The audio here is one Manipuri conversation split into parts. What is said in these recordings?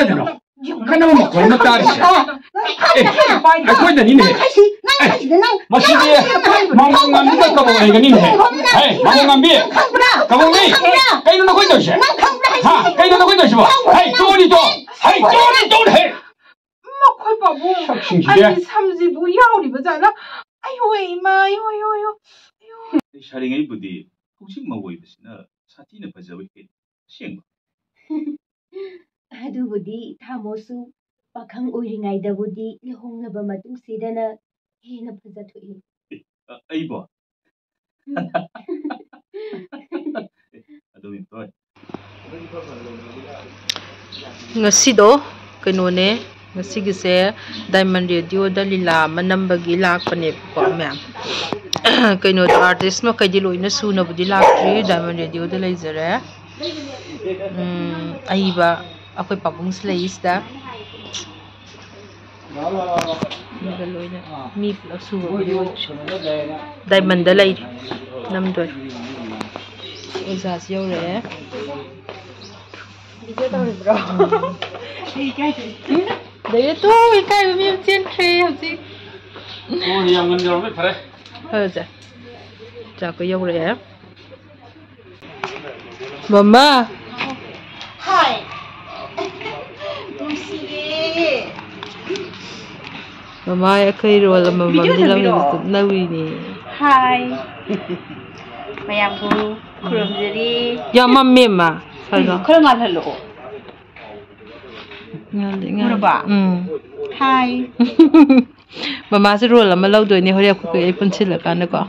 하잖아. 하나만 먹고 얼마 따르시. 아이고야 니네. 마시게 망망만 누가 까먹어 이거 니네. 에이 망망만 비. 까먹니? 까이는 거 거기다 시. 하 까이는 거 거기다 시 봐. 에이 쪼리 좀. 에이 쪼리 해. 快宝宝，哎，삼지 뭐야 우리 보자나? 아유 이마, 아유. 샤링의 부디 혹시 먹고 있으시나 사티는 버저위 시행. 아두부디 다모수 박항 오이링아이다부디 일홍나바 마뚱시다나 해나 버저토이. 아이보. 아도민 또. ngasido kanone ngasigise diamond radio dalila manambagi lakpane ko ma'am kaino artist no kay diloy na suna budi lakri diamond radio da laser aiba akoy pabung slice da diloy na mi plus su diamond da lay namdoy uzas yore video tao được rồi đấy tu cái mình trên khe học gì ôi em ngân rồi mới phải hơi giờ chào cô dâu rẻ mama Hi. Tusi. mama ya kai rồi là mama đi làm nấu nè Hi. Mayam bu kurum jadi. ya mami mà phải không Kurum al hello. ngon ba Hi. mama sẽ rồi là mà lâu rồi nè hồi cô cái phân chia là cái này có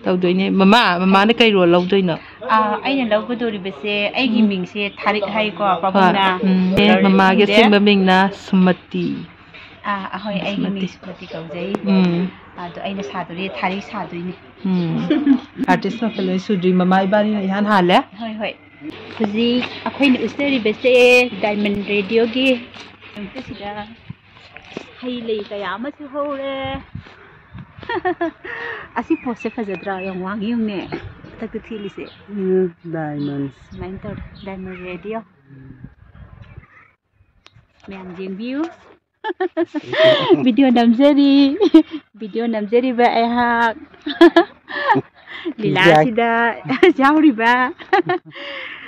lâu rồi nè mama nó cây rồi lâu rồi nữa anh là lâu có đôi bữa xe anh cái mình xe thari hay qua bao na mama cái sim của mình là Sumati hồi anh cái mình Sumati cầu giấy tụi anh là xả tụi thari xả tụi nè artist nó phải lấy sudri mama ibani này hắn hả lẽ hồi Fuzi, aku ini ustari bese Diamond Radio ki. Itu sudah highlight kaya macam hole. Asyik pose fazadra yang wangi yang ni. Tak kecil sih. Diamond. Mentor Diamond Radio. Yang view. Video namzeri ba ehak. Lila sida jauh riba.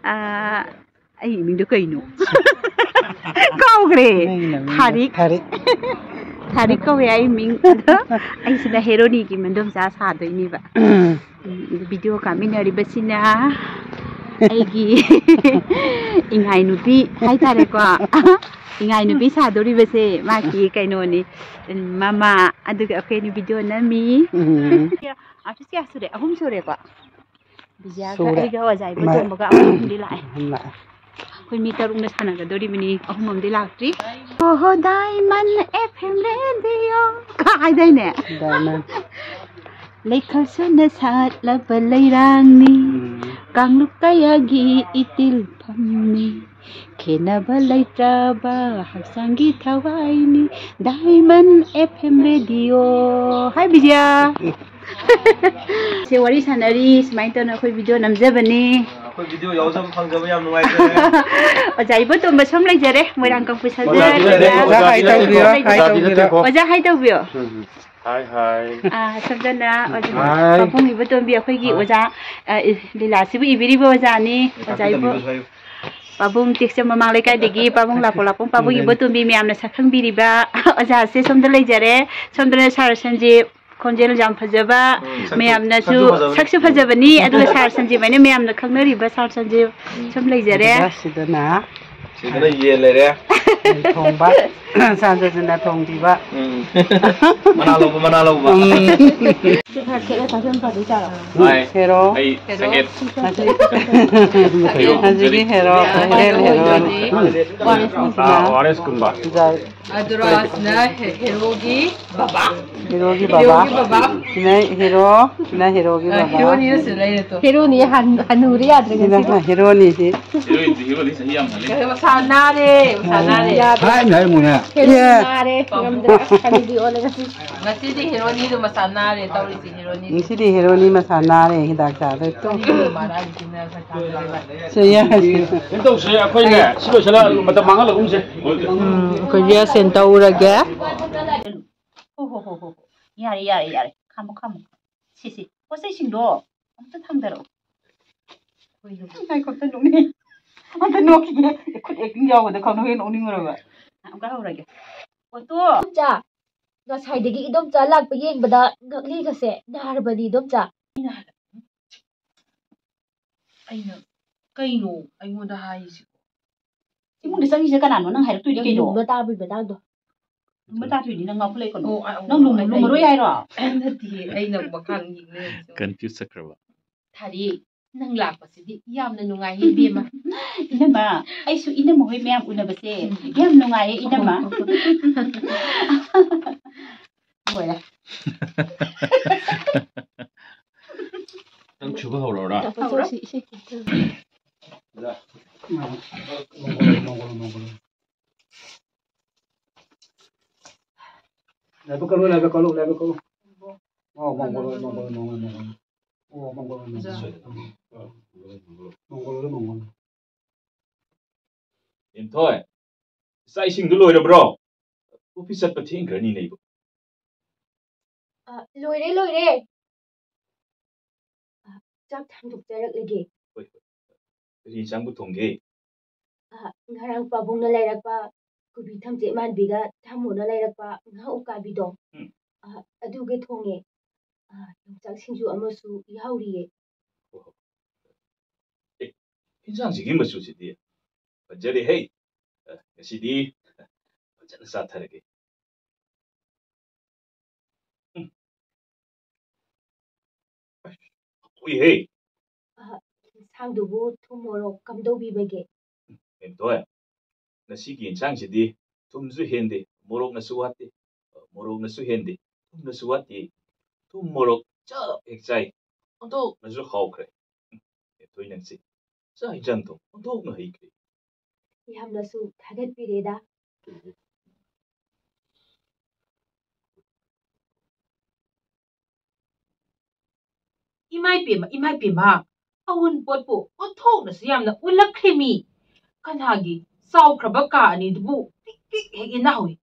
Ay mình được cây nụ. Câu kể. Tarik câu về ay mình. Ay sida hero ni ki mình đông giá sa đôi ni ba. Video kami nari basina. Ay ki ingay nupi hay tare kwa. Ingay nupi sa đôi base ma ki cây nụ ni. Mama adu ka ni video nami. Artis kaya sore, ahum sore kwa. Bija ka ay gawa jai ba tom baga ahum di lai. Koi mi tarung na sana ga dori mini ahum di lakri. Oh Diamond FM radio. Ka ai dai ne? Diamond. Lekhal sana sat la balai rang ni. Kang luk kaya gi itil phamni. Kena balai traba haksangi thawai ni. Diamond FM radio. Hai Bija. Se wari sanari smaito na khoi video namjabani khoi video yaujam phangjaba yam nuai je ajaibo to masom lai jare moirang kang pusa je oja hai tau bio hi sabdana oja papung ibo to bi khoi gi oja lila sibu ibiri bo oja ni ajaibo Pabung tiksa mamang lai kai degi pabung lapong pabung ibo to bi miam na sakhang biriba oja se somdalai jare somdalai sarasanji konjel jam fajaba mayamna su saksu fajabani adula sar sanji bane mayamna khangnari ba sar sanji sam lai jare sidana ye le re thong ba sanjo jana thong di ba mana lo ba har khela ta sam pa di cha ai hero ai second Haji hero Waris kumba Adura na hero gi baba Ini hero gi baba hero ni selai to hero ni hanuri adre hero ni sih hero ni sahiyam hale sana re Hai này mùi nè. Ngasi di hero ni do masana re tawri si hero ni. Ngasi di hero ni masana re hidak cha de to. Mara di na sa ka le. Saya. Itu saya aku ini. Silo sila mata mangal aku mesti. Ko ya senta ura ga. Ho. Yare. Kamu. Si. Kok sing do? Amta thangdaro. Ai ko ta nuni. Amta no ki khut acting jaw da khanu hen oning ora ba. Amka hora ge. Oto. Cha. Ga sai de gi idom cha lak pa yeng bada gakli ga se dar badi dom cha. Aina kaino aingoda hai si. Imung de sangi se kanano nang hai tu di ke do. Bata do. Mata tu di nang ngau play ko no. Nang lung roi ai ro. Ana ti aina bakang ying ne. Confuse sakraba. Thari nang lak pa si di yam na nungai hi bi ma. Inama ai su inama hoi mem una ba se. Yam nungai inama. Voilà. Đang chụp hậu rồi đó. Lại có luôn. Mongol. Em thôi. Sai sinh đủ lôi rồi bro. Office bắt thiên cái này bu. Lôi đấy. Chắc thằng thuộc chơi được lagi. Cái sang bút thùng ghê. Ngarang pa bung na lay pa. Kubi tham chế man biga tham mo na lay pa. Nga uka bidong. Adu ge thonge. Chắc sinh ju amasu ihauri. Cái sang gì mà suy đi. Bây giờ đi hey. Cái gì đi. Bây giờ nó sát thằng cái. Ui hey. Sang dubu tomorrow kam do bi bage. Em thôi. Nó sĩ kiến sang gì đi. Thum su hen đi. Morok nó suat đi. Morok nó su hen đi. Thum nó suat đi. Thum morok chợ ek chai. Ông đâu nó su khâu kre. Em thôi năng sĩ. Sai chân thôi. Ông đâu nó hay kre. Yam na su thagat pi reda. Imai pima. Awun pot po. O thok na siyam na ulak krimi. Kanhagi. Sao kraba ka ani dubu. Tik hegi na hui.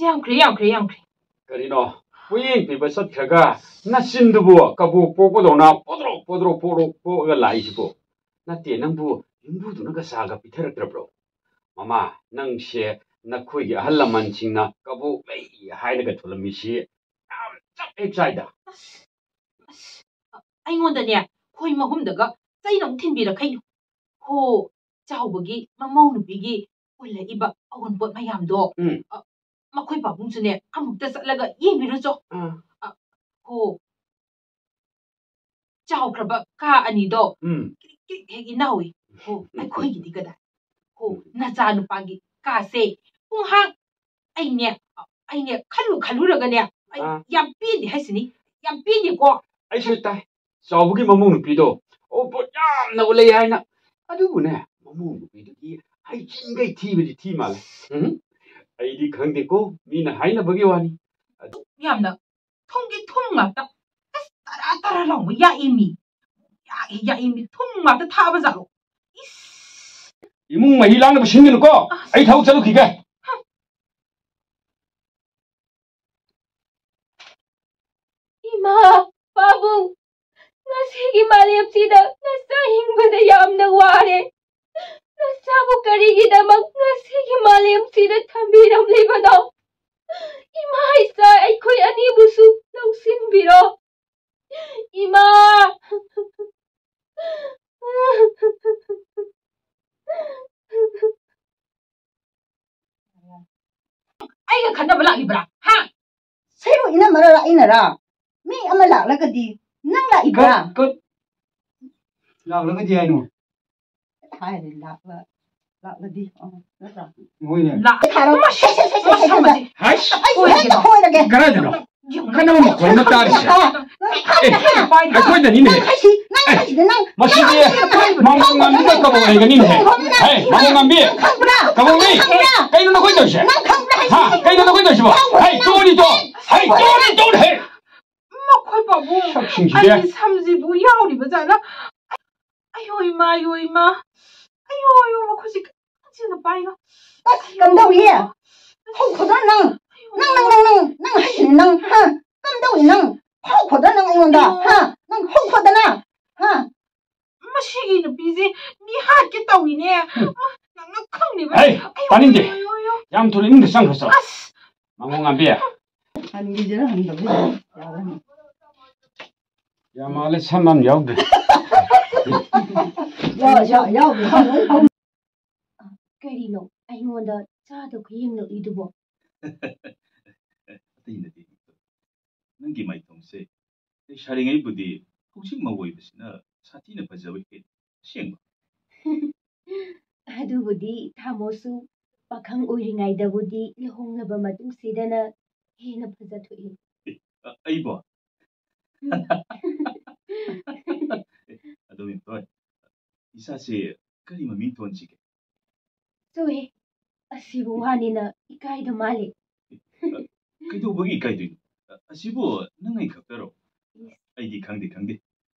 Yam kre. Cái đó. Quên bị bắt khá ga. Nó xin được bu. Cả bu po đồ nào. Po cái lại chứ bu. Nó tiền năng bu. Yung bu tu nó cái sao gặp bị thế được bro. Mama năng xe. Nó khui cái hal làm anh chinh na. Cả bu mấy hai cái thua làm gì xe. Chắc excited. Anh ngôn đợt nè, khôi mà hôm được á, dây nóng thiên bì là khay hồ chào bagi mà mau nụ bigi, ôi lại iba, ông bột mày làm đồ, mà khôi bảo bung xuân nè, ăn một tết là cái yên bì rồi cho, hồ chào cả cả anh đi đồ, cái nào ấy, hồ anh khôi gì cái đó, hồ na cha nụ bagi cả xe, bung hang, anh nè, khăn lù rồi cái nè, yam pin đi hay gì yam pin đi qua. Ai suy tai. Sao bukit mamung pido? Oh, bocam na ulay ay na. Aduh na, mamung pido ki. Ay cingay ti mal. Ay di kang de ko, mina hay na bagiwani. Yam na, thong nga ta. Tara lang mo ya imi thong nga ta tha ba za lo. Imung mahilang na basingin ko. Ay tawag sa luki ka. Ima, pabung. Ngasigi maliyap sida, nasa hingbada yam na wari. Nasabu karigi damang ngasigi maliyap sida tambiram libadaw. Ima isa ay ko'y anibusu ng sinbiro. Ima! Ay ka kanda ba lang ibra, ha? Sa'yo ina marala inara. May amalak la kadi. Nang la ibra. Good. Lạc là cái gì anh? Hai thì lạc là đi. Ngồi nè. Lạc. Thả đâu. Hai. Thôi là kìa. Cái này nó. Cái nào mà còn nó ta đi. ꯑꯩꯈꯣꯏꯗꯅꯤꯅꯦ ꯃꯁꯤꯗꯤ ꯃꯃꯣꯟ ꯉꯥꯝꯕꯤꯒ ꯀꯕꯣꯛ ꯂꯩꯒꯅꯤꯅꯦ ꯍꯦ ꯃꯃꯣꯟ ꯉꯥꯝꯕꯤ ꯀꯕꯣꯛꯂꯩ ꯀꯩꯅꯣ ꯅꯈꯣꯏ ꯇꯧꯔꯤꯁꯦ ꯍꯥ ꯀꯩꯅꯣ ꯅꯈꯣꯏ ꯇꯧꯔꯤꯁꯤꯕꯣ ꯍꯩ ꯇꯣꯛꯑꯣꯅꯤ ꯇꯣꯛ ꯍꯩ ꯇꯣꯛꯑꯣꯅꯤ ꯍꯦ ꯃꯈꯣꯏ ꯄꯥꯕꯨꯡ ꯑꯩꯒꯤ ꯁꯝꯁꯤꯕꯨ ꯌꯥꯎꯔꯤꯕ ꯖꯥꯠꯂ ꯑꯌꯣ ꯏꯃꯥ ꯑꯌꯣ ꯃꯈꯣꯏꯁꯤ ꯀꯟꯁꯤꯅ ꯄꯥꯏꯅꯣ ꯀꯝꯗꯧꯏ ꯍꯧꯈꯣꯗ ꯅꯪ 하시네 능 깜짝이 능 허거든 능 이건다 능 허거드나 마시기 누비지 니 하게 따위네 낭낭 坑리바 에이 아닌데 양토리 있는데 쌍컸어 망공한 비야 아니 이제는 한다 야 말에 참만 야우데 야우데 ꯀꯔꯤꯅꯣ ꯑꯩꯉꯣꯟꯗ ꯆꯥꯗ ꯈꯨꯌꯦꯡꯂꯛꯏꯗꯨꯕꯣ ꯑꯇꯩ ꯅꯠꯇꯦ ꯅꯪꯒꯤ ꯃꯥꯏꯊꯣꯡꯁꯦ ꯂꯩꯁꯥꯔꯤꯉꯩꯕꯨꯗꯤ ꯍꯧꯖꯤꯛ ꯃꯧ ꯑꯣꯏꯕꯁꯤꯅ ꯁꯥꯊꯤꯅ ꯐꯖꯕ ꯍꯦꯜꯂꯤ ꯑꯁꯦꯡꯕ ꯑꯗꯨꯕꯨꯗꯤ ꯊꯥꯃꯣꯁꯨ ꯄꯥꯈꯪ ꯑꯣꯏꯔꯤꯉꯩꯗꯕꯨꯗꯤ ꯂꯨꯍꯣꯡꯂꯕ ꯃꯇꯨꯡꯁꯤꯗꯅ ꯍꯦꯟꯅ ꯐꯖꯊꯣꯛꯏ ꯑꯩꯕꯣ ꯑꯗꯨ ꯍꯣꯏ ꯏꯁꯥꯁꯦ ꯀꯔꯤ ꯃꯃꯤꯡ ꯊꯣꯟꯁꯤꯒꯦ ꯆꯣꯍꯦ ꯑꯁꯤꯕꯨ ꯋꯥꯅꯤꯅ ꯏꯀꯥꯏꯗ ꯃꯥꯜꯂꯤ ꯀꯩꯗꯧꯕꯒꯤ ꯏꯀꯥꯏꯗꯣꯏꯅꯣ ꯑꯁꯤꯕꯨ ꯅꯪ ꯑꯩ ꯈꯛꯇꯔꯣ ꯑꯩꯗꯤ ꯈꯪꯗꯦ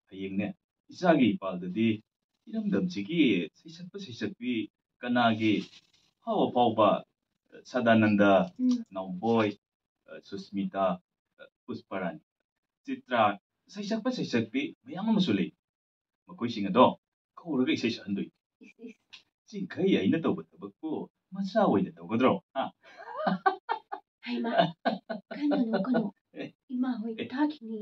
ꯍꯌꯦꯡꯅꯦ ꯏꯆꯥꯒꯤ ꯏꯄꯥꯜꯗꯗꯤ ꯏꯔꯝꯗꯝꯁꯤꯒꯤ ꯁꯩꯁꯛꯄ ꯁꯩꯁꯛꯄꯤ ꯀꯅꯥꯒꯤ ꯑꯐꯥꯎꯕ ꯁꯗꯥꯅꯟꯗ ꯅꯥꯎꯕꯣꯏ ꯁꯨꯁꯃꯤꯇꯥ ꯄꯨꯁꯄꯔꯥꯅꯤ ꯆꯤꯇ꯭ꯔꯥ ꯁꯩꯁꯛꯄ ꯁꯩꯁꯛꯄꯤ ꯃꯌꯥꯝ ꯑꯃꯁꯨ ꯂꯩ ꯃꯈꯣꯏꯁꯤꯡ ꯑꯗꯣ ꯀꯧꯔꯒ ꯏꯁꯩ ꯁꯛꯍꯟꯗꯣꯏꯅꯤ ꯆꯤꯡꯈꯩ ꯑꯩꯅ ꯇꯧꯕ ꯊꯕꯛꯄꯨ ꯃꯆꯥ ꯑꯣꯏꯅ ꯇꯧꯒꯗ꯭ꯔꯣ ꯍꯩꯃꯥ ꯀꯩꯅꯣ ꯏꯃꯥ ꯍꯣꯏ ꯊꯥꯈꯤꯅꯤ